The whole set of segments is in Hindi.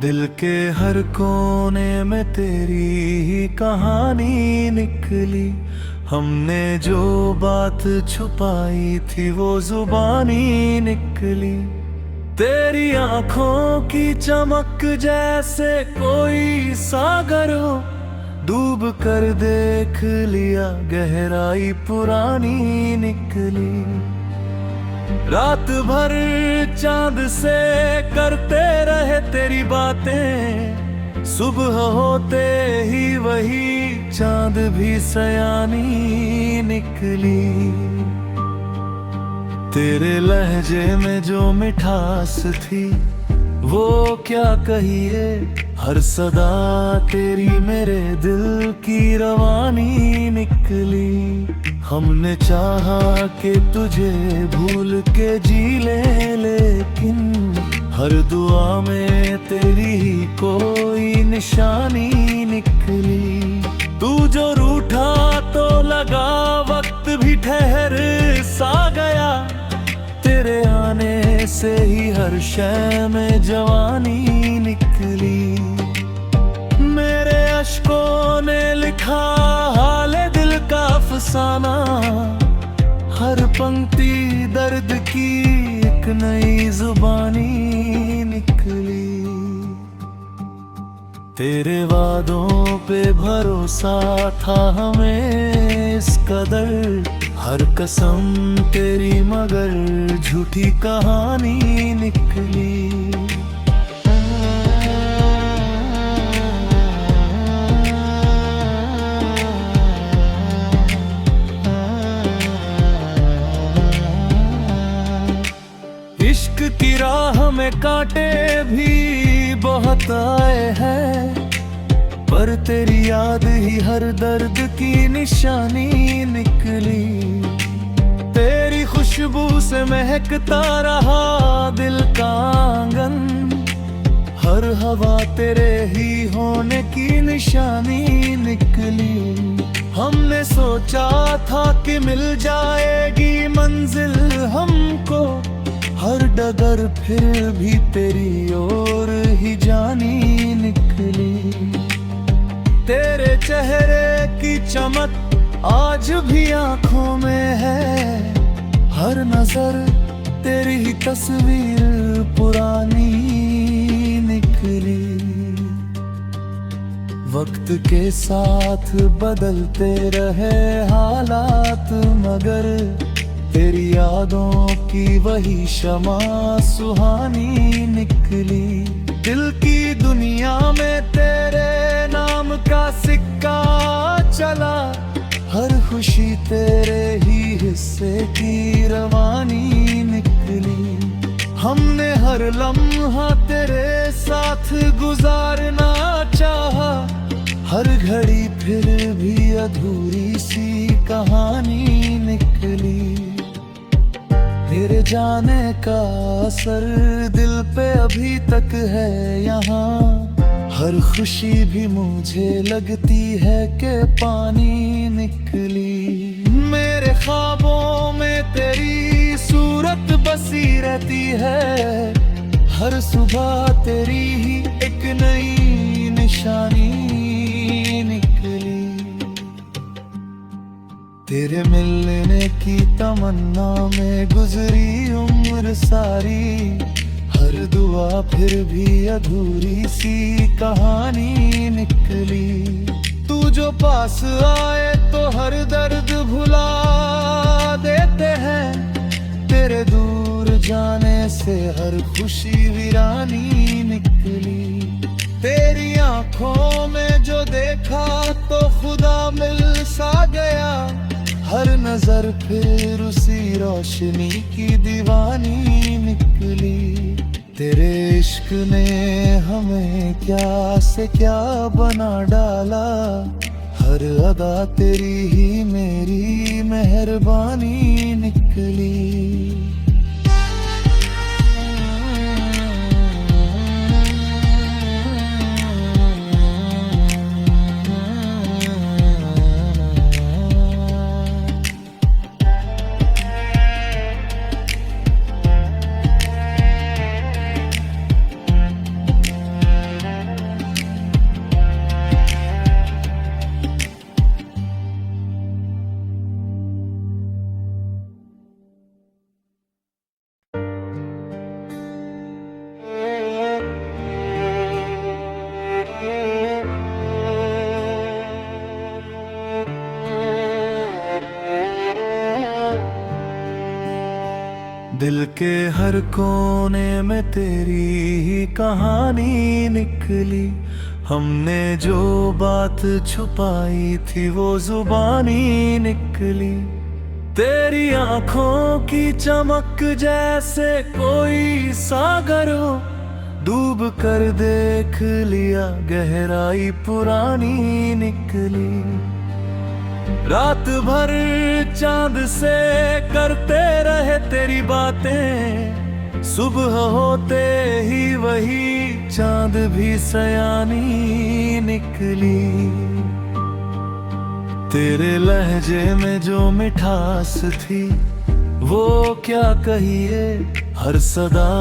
दिल के हर कोने में तेरी ही कहानी निकली। हमने जो बात छुपाई थी वो जुबानी निकली। तेरी आंखों की चमक जैसे कोई सागर हो, डूब कर देख लिया गहराई पुरानी निकली। रात भर चांद से करते रहे तेरी बातें, सुबह होते ही वही चांद भी सयानी निकली। तेरे लहजे में जो मिठास थी वो क्या कहिए, हर सदा तेरी मेरे दिल की रवानी निकली। हमने चाहा कि तुझे भूल के जी ले, लेकिन हर दुआ में तेरी ही कोई निशानी निकली। तू जो रूठा तो लगा वक्त भी ठहर सा गया, तेरे आने से ही हर शय में जवानी निकली। मेरे अश्कों ने लिखा हाले दिल का अफसाना, हर पंक्ति दर्द की एक नई जुबानी निकली। तेरे वादों पे भरोसा था हमें इस कदर, हर कसम तेरी मगर झूठी कहानी निकली। इश्क की राह में कांटे भी बहुत आए हैं, पर तेरी याद ही हर दर्द की निशानी निकली। तेरी खुशबू से महकता रहा दिल का आंगन, हर हवा तेरे ही होने की निशानी निकली। हमने सोचा था कि मिल जाएगी मंजिल हमको, हर डगर फिर भी तेरी ओर ही जानी निकली। तेरे चेहरे की चमक आज भी आंखों में है, हर नजर तेरी ही तस्वीर पुरानी निकली। वक्त के साथ बदलते रहे हालात, मगर तेरी यादों की वही शमा सुहानी निकली। दिल की दुनिया में तेरे नाम का सिक्का चला, हर खुशी तेरे ही हिस्से की रवानी निकली। हमने हर लम्हा तेरे साथ गुजारना चाहा, हर घड़ी फिर भी अधूरी सी कहानी निकली। तेरे जाने का असर दिल पे अभी तक है यहाँ, हर खुशी भी मुझे लगती है कि पानी निकली। मेरे ख्वाबों में तेरी सूरत बसी रहती है, हर सुबह तेरी ही एक नई निशानी निकली। तेरे मिलने की तमन्ना में गुजरी उम्र सारी, हर दुआ फिर भी अधूरी सी कहानी निकली। तू जो पास आए तो हर दर्द भुला देते हैं, तेरे दूर जाने से हर खुशी वीरानी निकली। तेरी आंखों में जो देखा तो खुदा मिल सा गया, हर नजर फिर उसी रोशनी की दीवानी निकली। तेरे इश्क ने हमें क्या से क्या बना डाला, हर अदा तेरी ही मेरी मेहरबानी निकली। दिल के हर कोने में तेरी ही कहानी निकली। हमने जो बात छुपाई थी वो जुबानी निकली। तेरी आंखों की चमक जैसे कोई सागर हो, डूब कर देख लिया गहराई पुरानी निकली। रात भर चांद से करते रहे तेरी बातें, सुबह होते ही वही चांद भी सयानी निकली। तेरे लहजे में जो मिठास थी वो क्या कहिए, हर सदा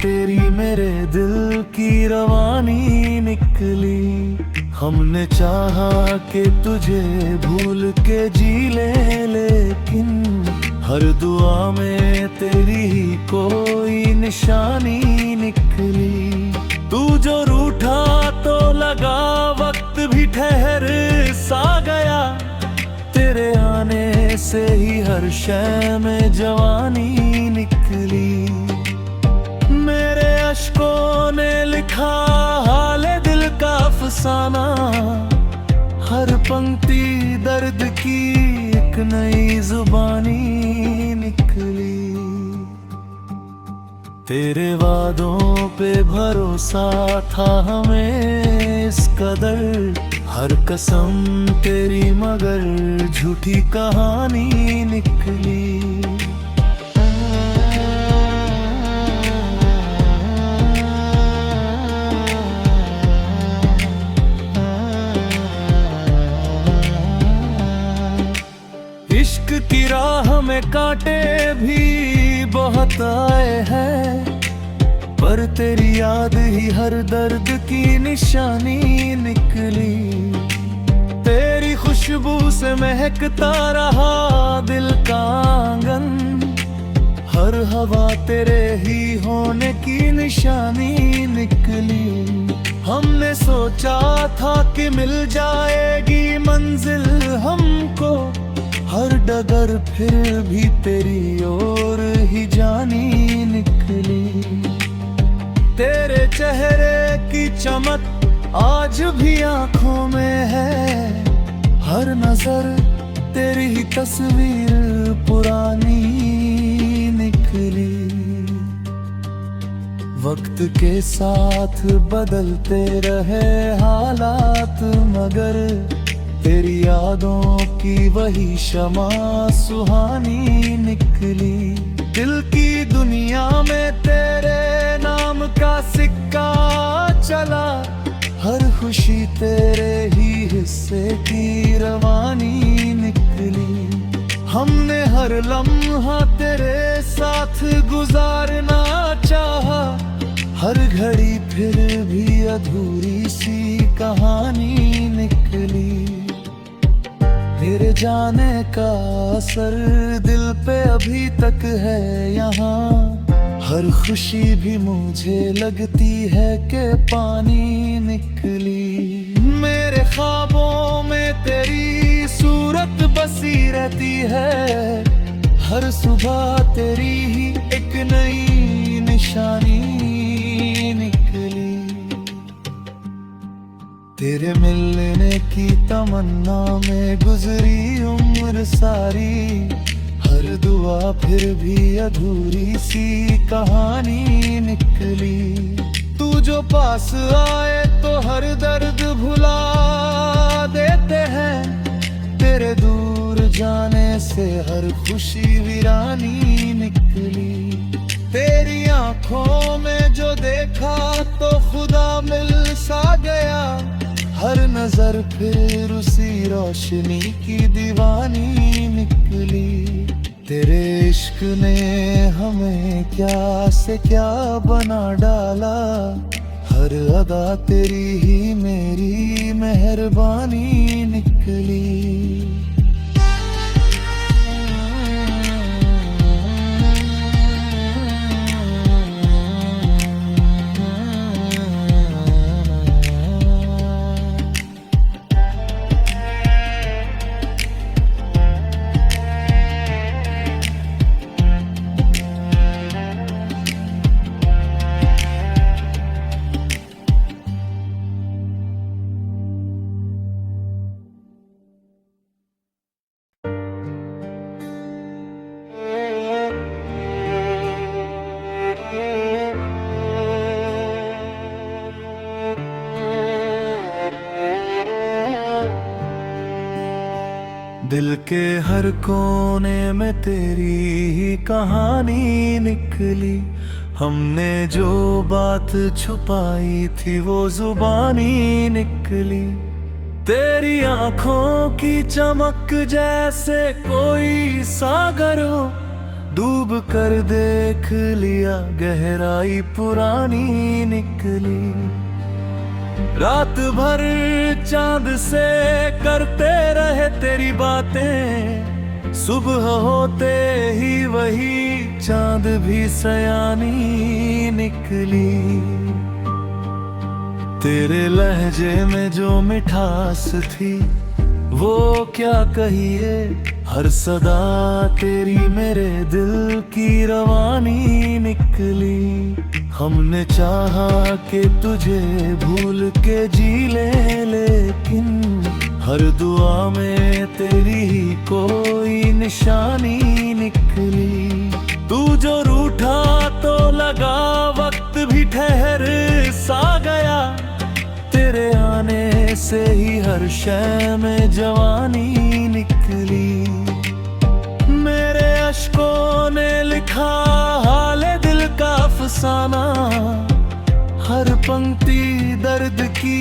तेरी मेरे दिल की रवानी निकली। हमने चाहा कि तुझे भूल के जी ले, लेकिन हर दुआ में तेरी ही कोई निशानी निकली। तू जो रूठा तो लगा वक्त भी ठहर सा गया, तेरे आने से ही हर शय में जवानी निकली। मेरे अश्कों ने लिखा हाले दिल का अफसाना, हर पंक्ति दर्द की एक नई जुबानी निकली। तेरे वादों पे भरोसा था हमें इस कदर, हर कसम तेरी मगर झूठी कहानी निकली। इश्क की राह में कांटे भी बहुत आए हैं, पर तेरी याद ही हर दर्द की निशानी निकली। तेरी खुशबू से महकता रहा दिल का आंगन, हर हवा तेरे ही होने की निशानी निकली। हमने सोचा था कि मिल जाएगी मंजिल हमको, हर डगर फिर भी तेरी ओर ही जानी निकली। तेरे चेहरे की चमक आज भी आंखों में है, हर नजर तेरी ही तस्वीर पुरानी निकली। वक्त के साथ बदलते रहे हालात, मगर तेरी यादों की वही शमा सुहानी निकली। दिल की दुनिया में तेरे नाम का सिक्का चला, हर खुशी तेरे ही हिस्से की रवानी निकली। हमने हर लम्हा तेरे साथ गुजारना चाहा, हर घड़ी फिर भी अधूरी सी कहानी निकली। मेरे जाने का असर दिल पे अभी तक है यहाँ, हर खुशी भी मुझे लगती है कि पानी निकली। मेरे ख्वाबों में तेरी सूरत बसी रहती है, हर सुबह तेरी ही एक नई निशानी निकली। तेरे मिलने की तमन्ना में गुजरी उम्र सारी, हर दुआ फिर भी अधूरी सी कहानी निकली। तू जो पास आए तो हर दर्द भुला देते हैं, तेरे दूर जाने से हर खुशी वीरानी निकली। तेरी आंखों में जो देखा तो खुदा मिल सा गया, हर नजर फिर उसी रोशनी की दीवानी निकली। तेरे इश्क ने हमें क्या से क्या बना डाला, हर अदा तेरी ही मेरी मेहरबानी निकली। दिल के हर कोने में तेरी ही कहानी निकली। हमने जो बात छुपाई थी वो जुबानी निकली। तेरी आंखों की चमक जैसे कोई सागर हो, डूब कर देख लिया गहराई पुरानी निकली। रात भर चांद से करते रहे तेरी बातें, सुबह होते ही वही चांद भी सयानी निकली। तेरे लहजे में जो मिठास थी वो क्या कहिए, हर सदा तेरी मेरे दिल की रवानी निकली। हमने चाहा कि तुझे भूल के जी ले, लेकिन हर दुआ में तेरी ही कोई निशानी निकली। तू जो रूठा तो लगा वक्त भी ठहर सा गया, तेरे आने से ही हर शय में जवानी निकली। मेरे अश्कों ने लिखा हाले दिल का अफसाना, हर पंक्ति दर्द की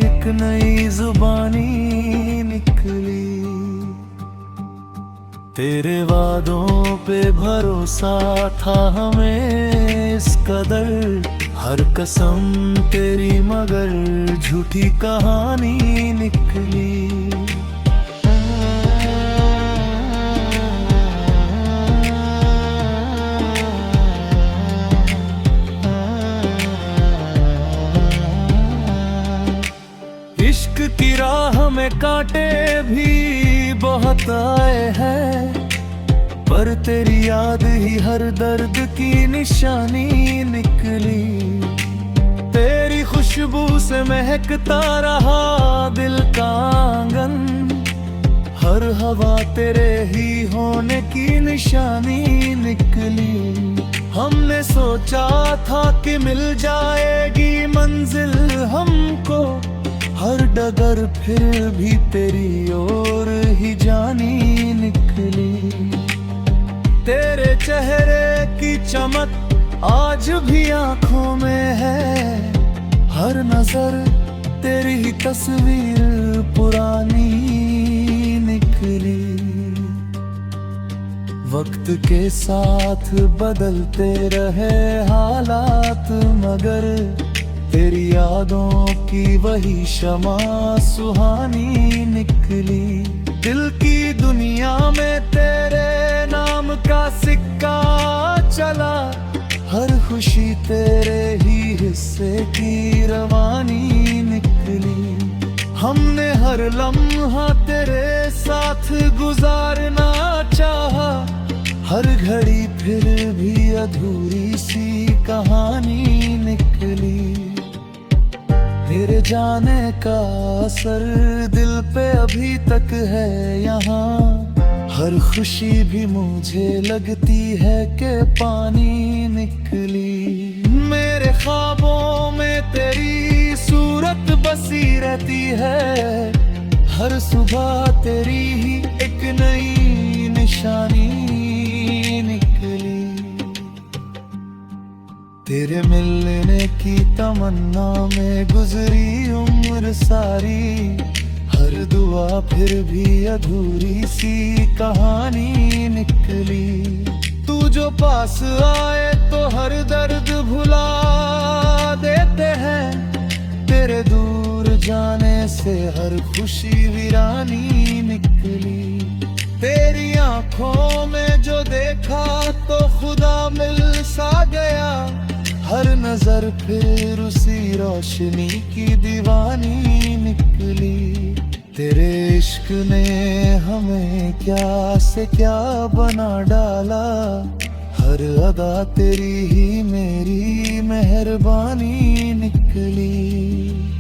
एक नई जुबानी निकली। तेरे वादों पे भरोसा था हमें इस कदर, हर कसम तेरी मगर झूठी कहानी निकली। इश्क की राह में कांटे भी बहुत आए हैं, पर तेरी याद ही हर दर्द की निशानी निकली। तेरी खुशबू से महकता रहा दिल का आंगन, हर हवा तेरे ही होने की निशानी निकली। हमने सोचा था कि मिल जाएगी मंजिल हमको, हर डगर फिर भी तेरी ओर ही जानी निकली। तेरे चेहरे की चमक आज भी आंखों में है, हर नजर तेरी ही तस्वीर पुरानी निकली। वक्त के साथ बदलते रहे हालात, मगर तेरी यादों की वही शमा सुहानी निकली। दिल की दुनिया में तेरे नाम का सिक्का चला, हर खुशी तेरे ही हिस्से की रवानी निकली। हमने हर लम्हा तेरे साथ गुजारना चाहा, हर घड़ी फिर भी अधूरी सी कहानी निकली। तेरे जाने का असर दिल पे अभी तक है यहाँ, हर खुशी भी मुझे लगती है कि पानी निकली। मेरे ख्वाबों में तेरी सूरत बसी रहती है, हर सुबह तेरी ही एक नई निशानी निकली। तेरे मिलने की तमन्ना में गुजरी उम्र सारी, हर दुआ फिर भी अधूरी सी कहानी निकली। तू जो पास आए तो हर दर्द भुला देते हैं, तेरे दूर जाने से हर खुशी वीरानी निकली। तेरी आंखों में जो देखा तो खुदा मिल सा गया, हर नजर फिर उसी रोशनी की दीवानी निकली। तेरे इश्क ने हमें क्या से क्या बना डाला, हर अदा तेरी ही मेरी मेहरबानी निकली।